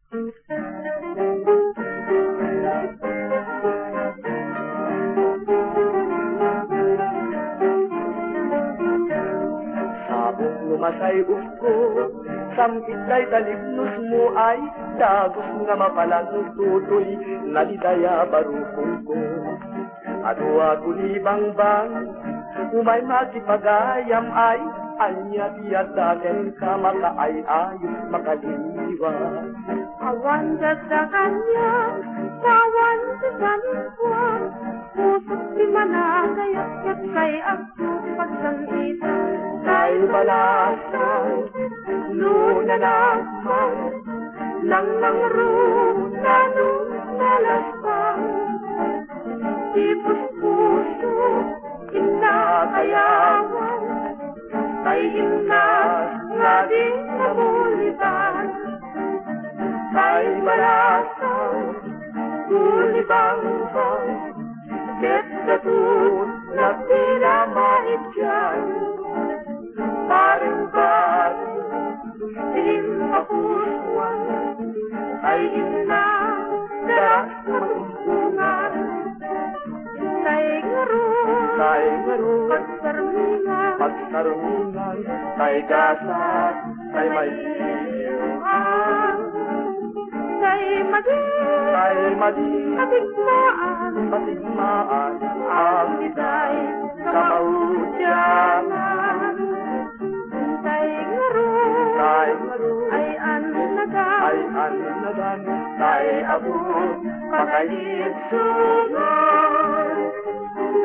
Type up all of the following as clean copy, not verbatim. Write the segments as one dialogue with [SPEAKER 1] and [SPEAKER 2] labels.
[SPEAKER 1] Sabong lumasay usko, sampit kay talibnos mo ay dagos nga mapalang tutoy, nalidaya barukong ko. Ado libang bang, umay makipagayam ay, anya tiyataken ka makaay ayos makaliwa.
[SPEAKER 2] Awan sa kanya, kawan sa sanikuan, pusot di managayat kat kay ako pagsanita.
[SPEAKER 1] Kay balasang, luna lamang, nang mangruna nung nalasang. Tipos puso, inakayawan, kay inas nga di namulitan. Kay balasang, ulibang-bang, ket katun na pinamait dyan. Paring-paring, pinakapusuan, kay ina, daras na matumpungan. Kay ngaro, pagsarmingan, kay gasat, kay may iluhan.
[SPEAKER 2] Kay madi,
[SPEAKER 1] patigmaan, ang iday, sa maudyanan.
[SPEAKER 2] Kay ngaro, ay
[SPEAKER 1] annagan, kay abot, pagalitsungan.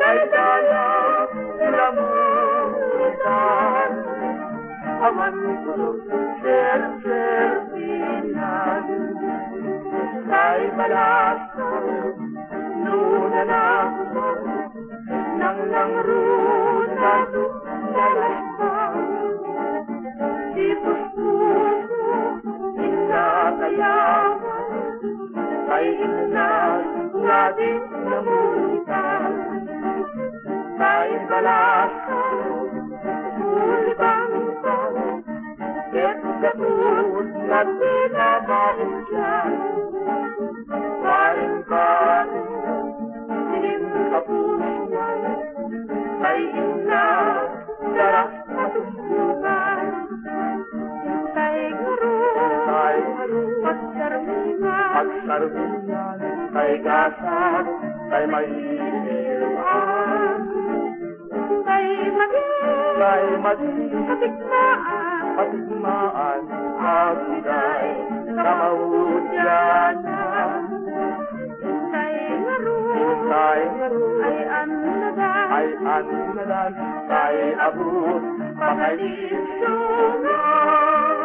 [SPEAKER 1] Kay dala, lamutan, awan ko, ser-sertinan. Kay balasang, luna lamang, nang nangruna nung nalasang. Tipos puso, inakayawan, kay inas nga di namulitan. Kay balasang, ulibang-bang, ket katun na pinamait dyan. Paring-paring, pinakapusuan, kay ina, daras na tumpungan.
[SPEAKER 2] Kay ngaro,
[SPEAKER 1] pagsarmingan, kay gasat, kay may iluhan.
[SPEAKER 2] Kay madi,
[SPEAKER 1] patigmaan, ang iday, sa maudyanan.
[SPEAKER 2] Kay ngaro,
[SPEAKER 1] ay annagan, kay abot, pagalitsungan.